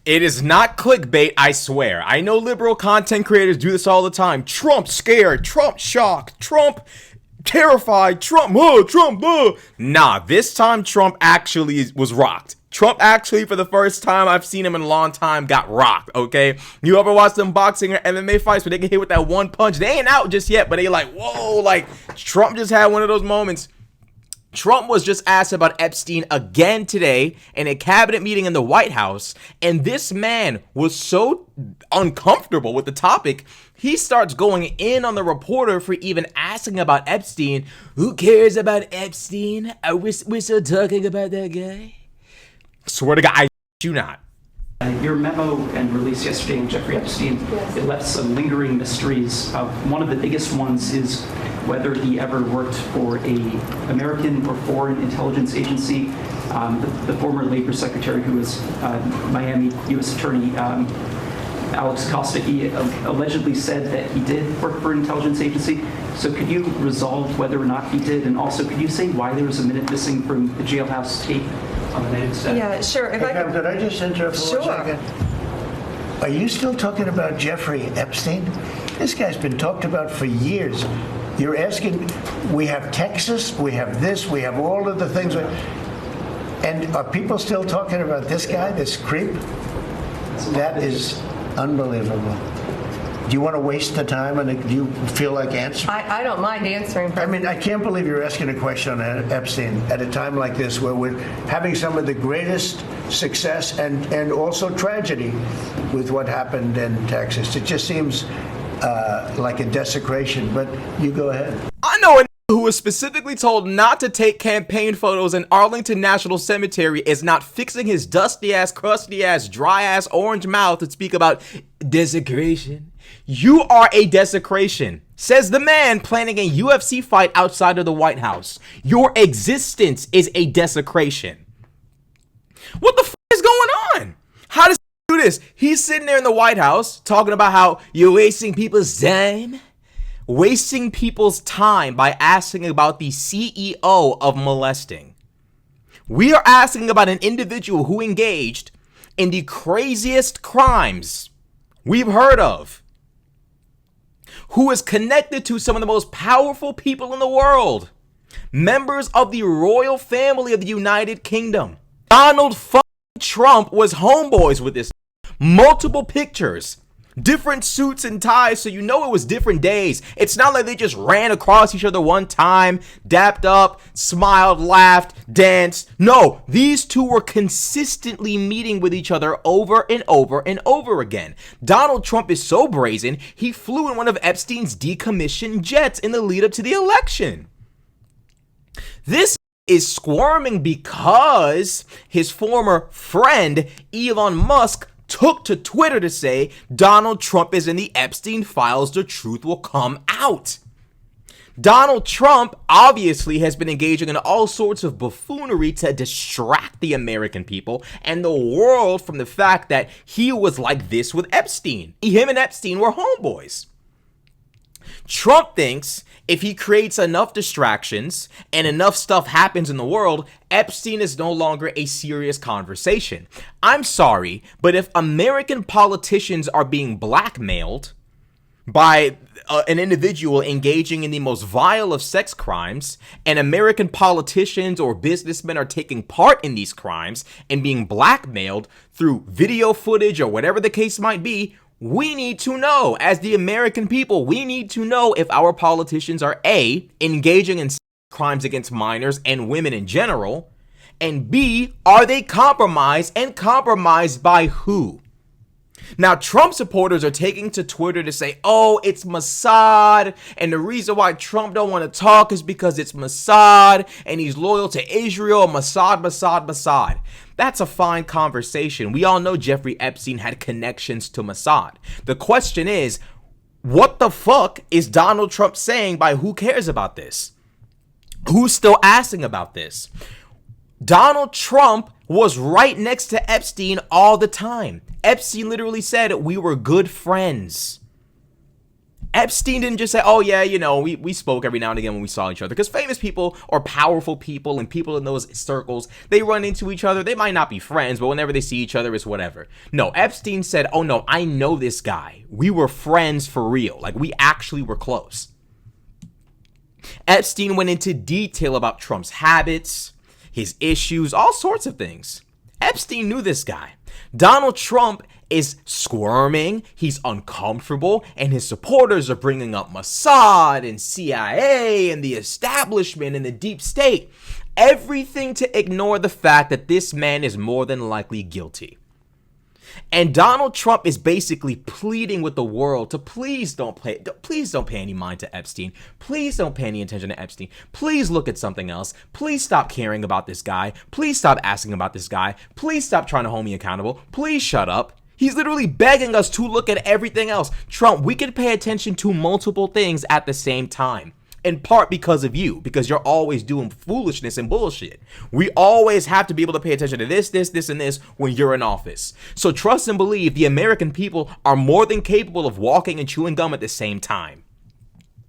It is not clickbait, I swear. I know liberal content creators do this all the time. Trump scared, Trump shocked, Trump terrified, Trump, Trump, Nah, this time Trump actually was rocked. Trump actually, for the first time I've seen him in a long time, got rocked, okay? You ever watch them boxing or MMA fights where they get hit with that one punch? They ain't out just yet, but they like, whoa, like, Trump just had one of those moments. Trump was just asked about Epstein again today in a cabinet meeting in the White House, and this man was so uncomfortable with the topic, he starts going in on the reporter for even asking about Epstein. Who cares about Epstein? We're still talking about that guy? Swear to God, I do not. Your memo and release yesterday on Jeffrey Epstein, it left some lingering mysteries. One of the biggest ones is whether he ever worked for a American or foreign intelligence agency. The former labor secretary who was Miami U.S. Attorney Alex Acosta, he allegedly said that he did work for an intelligence agency. So could you resolve whether or not he did? And also, could you say why there was a minute missing from the jailhouse tape on the native staff? Yeah, sure. Could I just interrupt for 1 second? Are you still talking about Jeffrey Epstein? This guy's been talked about for years. You're asking, we have Texas, we have this, we have all of the things. And are people still talking about this guy, this creep? That is unbelievable. Do you want to waste the time, and do you feel like answering? I don't mind answering. I mean, I can't believe you're asking a question on Epstein at a time like this where we're having some of the greatest success and also tragedy with what happened in Texas. It just seems like a desecration, but you go ahead. I know a who was specifically told not to take campaign photos in Arlington National Cemetery is not fixing his dusty ass, crusty ass, dry ass, orange mouth to speak about desecration. You are a desecration, says the man planning a UFC fight outside of the White House. Your existence is a desecration. What the f is going on? How does he do this? He's sitting there in the White House talking about how you're wasting people's time. Wasting people's time by asking about the CEO of molesting. We are asking about an individual who engaged in the craziest crimes we've heard of, who is connected to some of the most powerful people in the world, members of the royal family of the United Kingdom. Donald Trump was homeboys with this. Multiple pictures. Different suits and ties, so you know it was different days. It's not like they just ran across each other one time, dapped up, smiled, laughed, danced. No, these two were consistently meeting with each other over and over and over again. Donald Trump is so brazen, he flew in one of Epstein's decommissioned jets in the lead up to the election. This is squirming because his former friend, Elon Musk, took to Twitter to say Donald Trump is in the Epstein files, the truth will come out. Donald Trump obviously has been engaging in all sorts of buffoonery to distract the American people and the world from the fact that he was like this with Epstein. Him and Epstein were homeboys. Trump thinks if he creates enough distractions and enough stuff happens in the world, Epstein is no longer a serious conversation. I'm sorry, but if American politicians are being blackmailed by an individual engaging in the most vile of sex crimes, and American politicians or businessmen are taking part in these crimes and being blackmailed through video footage or whatever the case might be, we need to know, as the American people, we need to know if our politicians are A, engaging in crimes against minors and women in general, and B, are they compromised, and compromised by who? Now, Trump supporters are taking to Twitter to say, oh, it's Mossad, and the reason why Trump don't want to talk is because it's Mossad, and he's loyal to Israel, Mossad. That's a fine conversation. We all know Jeffrey Epstein had connections to Mossad. The question is, what the fuck is Donald Trump saying by who cares about this? Who's still asking about this? Donald Trump was right next to Epstein all the time. Epstein literally said we were good friends. Epstein didn't just say, oh yeah, you know, we spoke every now and again when we saw each other. Because famous people or powerful people and people in those circles, they run into each other. They might not be friends, but whenever they see each other, it's whatever. No, Epstein said, oh no, I know this guy. We were friends for real. Like, we actually were close. Epstein went into detail about Trump's habits, his issues, all sorts of things. Epstein knew this guy. Donald Trump is squirming, he's uncomfortable, and his supporters are bringing up Mossad and CIA and the establishment and the deep state. Everything to ignore the fact that this man is more than likely guilty. And Donald Trump is basically pleading with the world to please don't pay any mind to Epstein. Please don't pay any attention to Epstein. Please look at something else. Please stop caring about this guy. Please stop asking about this guy. Please stop trying to hold me accountable. Please shut up. He's literally begging us to look at everything else. Trump, we can pay attention to multiple things at the same time. In part because of you, because you're always doing foolishness and bullshit. We always have to be able to pay attention to this, and this when you're in office. So trust and believe the American people are more than capable of walking and chewing gum at the same time.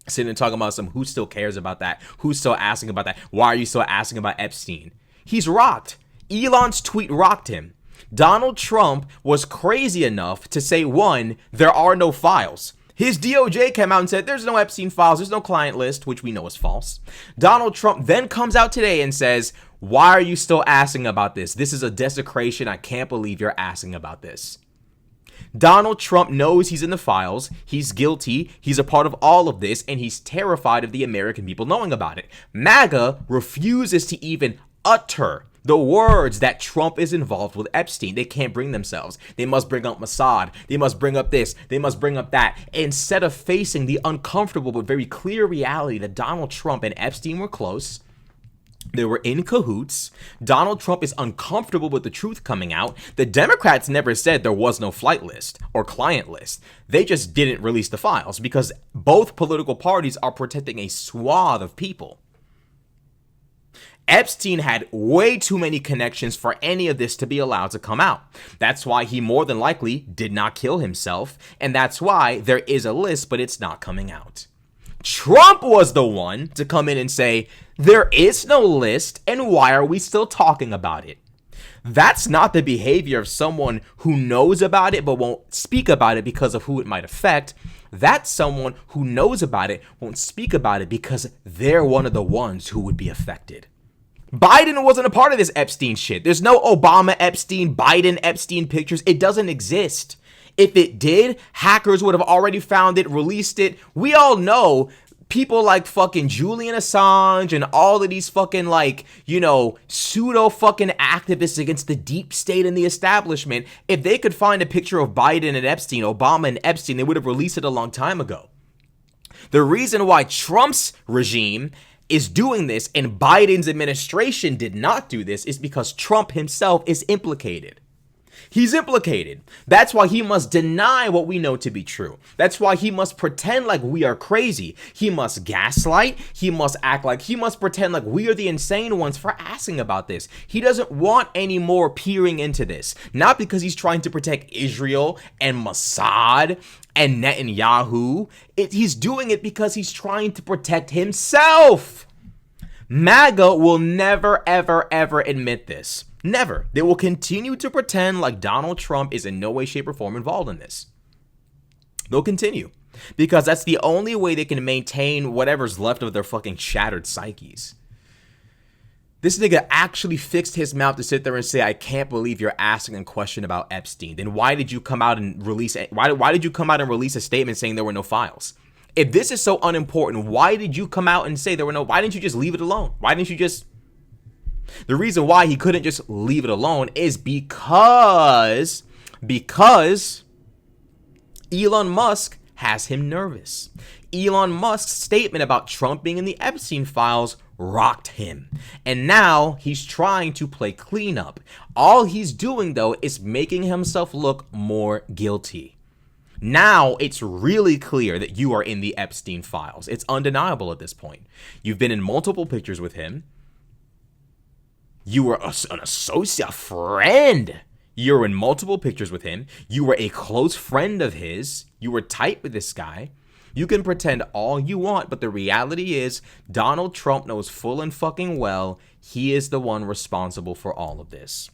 Sitting and talking about who still cares about that? Who's still asking about that? Why are you still asking about Epstein? He's rocked. Elon's tweet rocked him. Donald Trump was crazy enough to say, one, there are no files. His DOJ came out and said, there's no Epstein files, there's no client list, which we know is false. Donald Trump then comes out today and says, why are you still asking about this? This is a desecration. I can't believe you're asking about this. Donald Trump knows he's in the files, he's guilty, he's a part of all of this, and he's terrified of the American people knowing about it. MAGA refuses to even utter the words that Trump is involved with Epstein. They can't bring themselves. They must bring up Mossad. They must bring up this. They must bring up that. Instead of facing the uncomfortable but very clear reality that Donald Trump and Epstein were close, they were in cahoots. Donald Trump is uncomfortable with the truth coming out. The Democrats never said there was no flight list or client list. They just didn't release the files because both political parties are protecting a swath of people. Epstein had way too many connections for any of this to be allowed to come out. That's why he more than likely did not kill himself, and that's why there is a list, but it's not coming out. Trump was the one to come in and say, there is no list, and why are we still talking about it? That's not the behavior of someone who knows about it but won't speak about it because of who it might affect. That's someone who knows about it, won't speak about it because they're one of the ones who would be affected. Biden wasn't a part of this Epstein shit. There's no Obama Epstein, Biden Epstein pictures. It doesn't exist. If it did, hackers would have already found it, released it. We all know people like fucking Julian Assange and all of these fucking pseudo fucking activists against the deep state and the establishment. If they could find a picture of Biden and Epstein, Obama and Epstein, they would have released it a long time ago. The reason why Trump's regime is doing this and Biden's administration did not do this is because Trump himself is implicated. He's implicated. That's why he must deny what we know to be true. That's why he must pretend like we are crazy. He must gaslight. He must pretend like we are the insane ones for asking about this. He doesn't want any more peering into this. Not because he's trying to protect Israel and Mossad and Netanyahu. He's doing it because he's trying to protect himself. MAGA will never, ever, ever admit this. Never. They will continue to pretend like Donald Trump is in no way, shape, or form involved in this. They'll continue. Because that's the only way they can maintain whatever's left of their fucking shattered psyches. This nigga actually fixed his mouth to sit there and say, I can't believe you're asking a question about Epstein. Then why did you come out and release a statement saying there were no files? If this is so unimportant, why did you come out and say why didn't you just leave it alone? The reason why he couldn't just leave it alone is because Elon Musk has him nervous. Elon Musk's statement about Trump being in the Epstein files rocked him. And now he's trying to play cleanup. All he's doing, though, is making himself look more guilty. Now it's really clear that you are in the Epstein files. It's undeniable at this point. You've been in multiple pictures with him. You were an associate, a friend. You were in multiple pictures with him. You were a close friend of his. You were tight with this guy. You can pretend all you want, but the reality is Donald Trump knows full and fucking well he is the one responsible for all of this.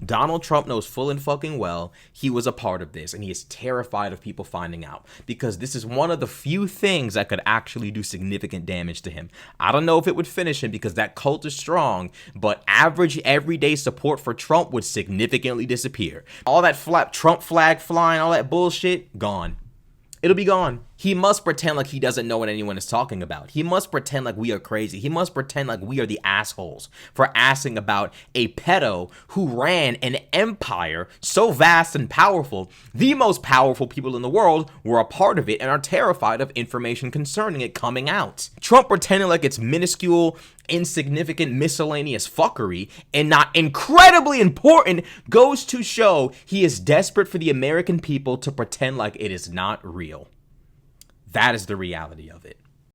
Donald Trump knows full and fucking well he was a part of this, and he is terrified of people finding out, because this is one of the few things that could actually do significant damage to him. I don't know if it would finish him because that cult is strong, but average everyday support for Trump would significantly disappear. All that Trump flag flying, all that bullshit, gone. It'll be gone. He must pretend like he doesn't know what anyone is talking about. He must pretend like we are crazy. He must pretend like we are the assholes for asking about a pedo who ran an empire so vast and powerful. The most powerful people in the world were a part of it and are terrified of information concerning it coming out. Trump pretending like it's minuscule, insignificant, miscellaneous fuckery and not incredibly important goes to show he is desperate for the American people to pretend like it is not real. That is the reality of it.